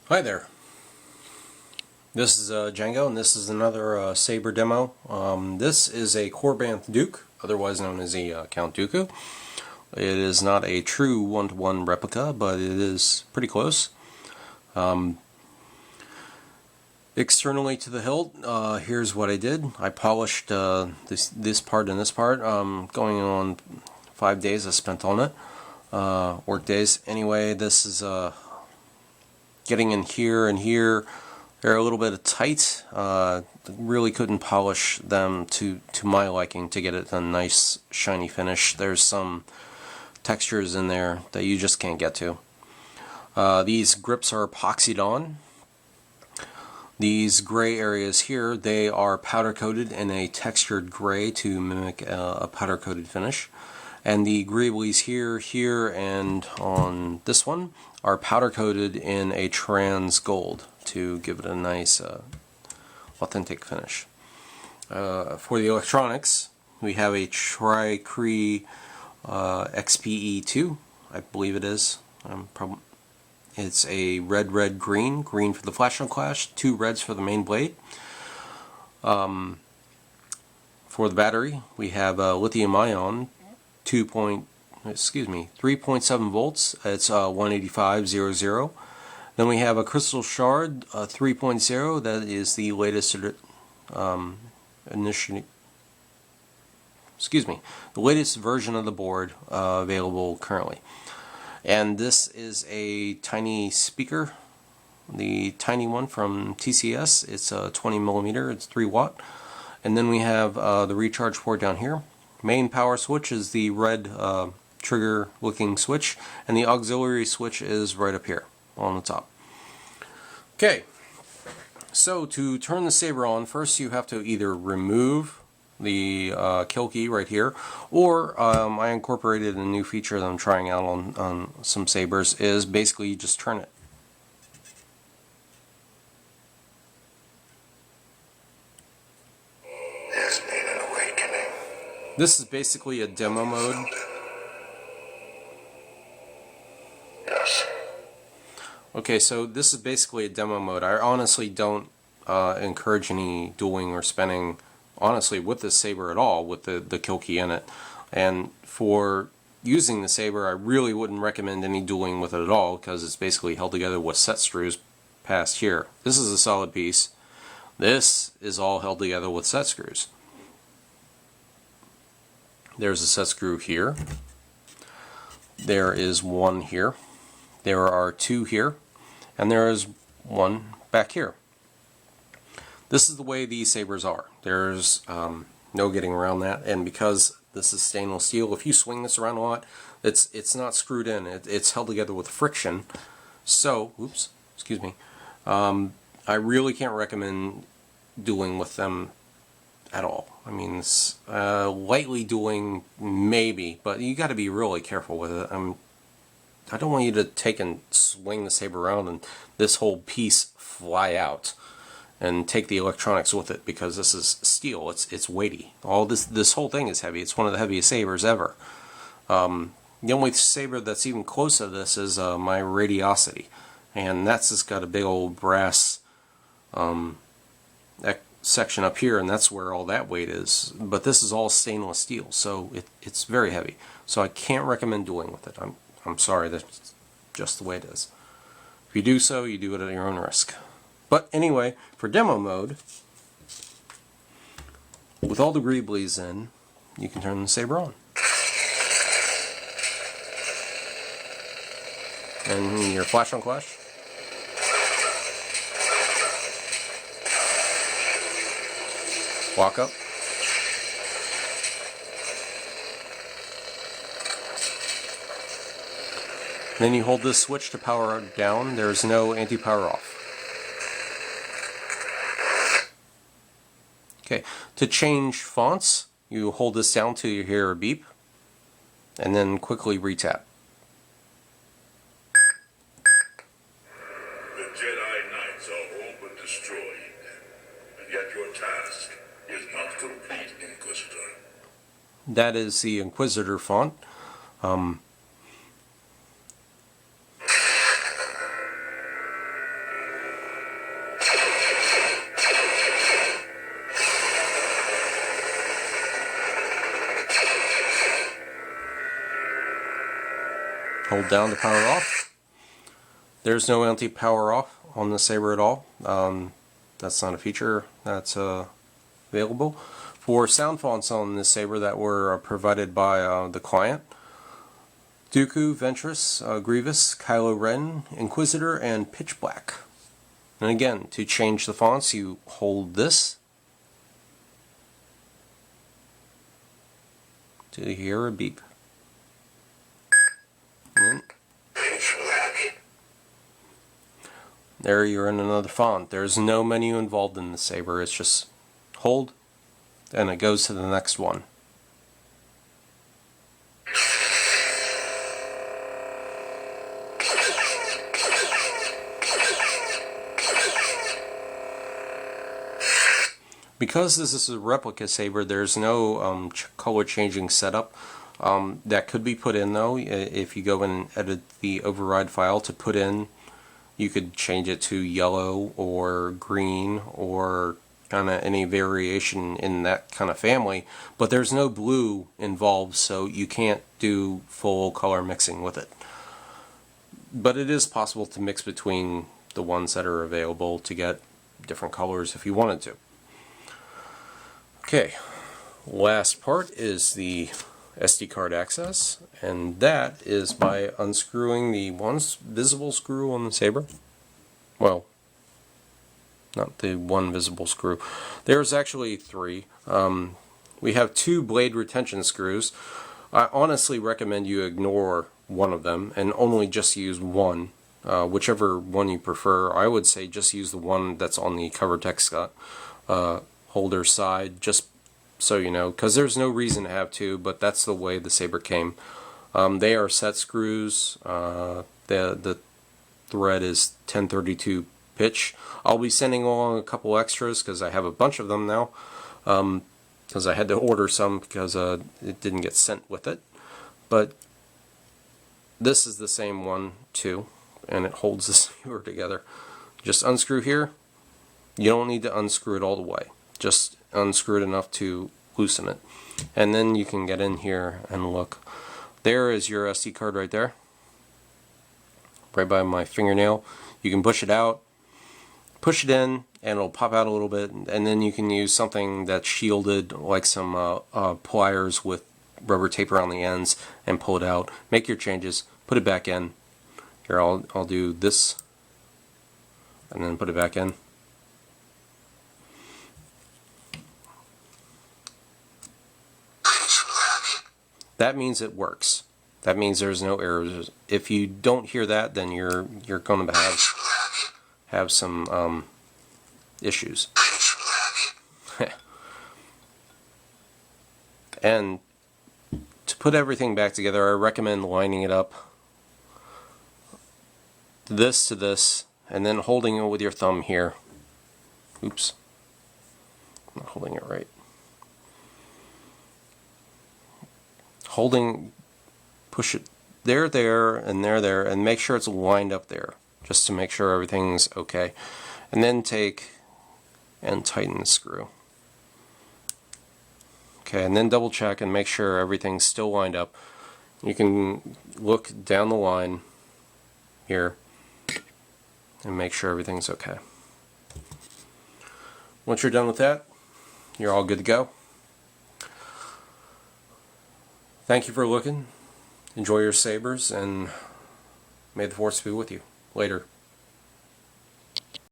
Hi there. This is Django, and this is another saber demo. This is a Korbanth Duke, otherwise known as a Count Dooku. It is not a true one-to-one replica, but it is pretty close. Externally to the hilt, here's what I did. I polished this part and this part. Going on 5 days I spent on it, work days. Anyway, this is getting in here and here. They're a little bit tight. Really couldn't polish them to my liking to get it a nice shiny finish. There's some textures in there that you just can't get to. These grips are epoxied on. These gray areas here, they are powder coated in a textured gray to mimic a powder coated finish. And the greeblies here, and on this one are powder coated in a trans gold to give it a nice authentic finish. For the electronics, we have a Cree XPE2, I believe it is. It's a red, green for the flash on clash, 2 reds for the main blade. For the battery, we have lithium ion 3.7 volts. It's 18500. Then we have a crystal shard 3.0. That is the latest the latest version of the board available currently. And this is a tiny speaker, the tiny one from TCSS. It's a 20mm. It's 3 watt. And then we have the recharge port down here. Main power switch is the red trigger looking switch, and the auxiliary switch is right up here on the top. Okay, so to turn the saber on, first you have to either remove the kill key right here, or I incorporated a new feature that I'm trying out on some sabers, is basically you just turn it. This is basically a demo mode. Yes. Okay, so this is basically a demo mode. I honestly don't encourage any dueling or spinning, honestly, with this saber at all, with the kill key in it. And for using the saber, I really wouldn't recommend any dueling with it at all, because it's basically held together with set screws past here. This is a solid piece. This is all held together with set screws. There's a set screw here. There is one here. There are 2 here. And there is one back here. This is the way these sabers are. There's no getting around that. And because this is stainless steel, if you swing this around a lot, it's not screwed in. It's held together with friction. So, oops, excuse me. I really can't recommend dueling with them at all. I mean, lightly dueling maybe, but you got to be really careful with it. I don't want you to take and swing the saber around and this whole piece fly out and take the electronics with it, because this is steel. It's weighty. All this whole thing is heavy. It's one of the heaviest sabers ever. The only saber that's even close to this is my Radiosity, and that's just got a big old brass section up here, and that's where all that weight is. But this is all stainless steel, so it's very heavy. So I can't recommend dueling with it. I'm sorry, that's just the way it is. If you do so, you do it at your own risk. But anyway, for demo mode, with all the greeblies in, you can turn the saber on. And your flash on clash. Walk up. Then you hold this switch to power down. There's no anti-power off. Okay, to change fonts, you hold this down till you hear a beep, and then quickly retap. The Jedi Knights are all but destroyed, and yet your task is not complete, Inquisitor. That is the Inquisitor font. hold down to power off. There's no anti-power off on the saber at all. That's not a feature that's available. For sound fonts on this saber that were provided by the client: Dooku, Ventress, Grievous, Kylo Ren, Inquisitor, and Pitch Black. And again, to change the fonts, you hold this to hear a beep. And there you're in another font. There's no menu involved in the saber. It's just hold, and it goes to the next one. Because this is a replica saber, there's no color changing setup. That could be put in though. If you go and edit the override file to put in, you could change it to yellow or green or kind of any variation in that kind of family. But there's no blue involved, so you can't do full color mixing with it. But it is possible to mix between the ones that are available to get different colors if you wanted to. Okay, last part is the SD card access, and that is by unscrewing the one visible screw on the saber. Well, not the one visible screw. There's actually three. We have two blade retention screws. I honestly recommend you ignore one of them and only just use one. Whichever one you prefer. I would say just use the one that's on the cover text holder side, just so you know, because there's no reason to have two, but that's the way the saber came. They are set screws. The thread is 1032 pitch. I'll be sending along a couple extras because I have a bunch of them now, because I had to order some because it didn't get sent with it. But this is the same one too, and it holds the saber together. Just unscrew here. You don't need to unscrew it all the way. Just unscrew it enough to loosen it. And then you can get in here and look. There is your SD card right there. Right by my fingernail. You can push it out, push it in, and it'll pop out a little bit. And then you can use something that's shielded, like some pliers with rubber tape around the ends, and pull it out. Make your changes, put it back in. Here, I'll do this, and then put it back in. That means it works. That means there's no errors. If you don't hear that, then you're going to have some issues. And to put everything back together, I recommend lining it up, this to this, and then holding it with your thumb here. Oops, I'm not holding it right. Holding, push it there, and there, and make sure it's lined up there, just to make sure everything's okay. And then take and tighten the screw. Okay, and then double check and make sure everything's still lined up. You can look down the line here and make sure everything's okay. Once you're done with that, you're all good to go. Thank you for looking. Enjoy your sabers, and may the force be with you. Later.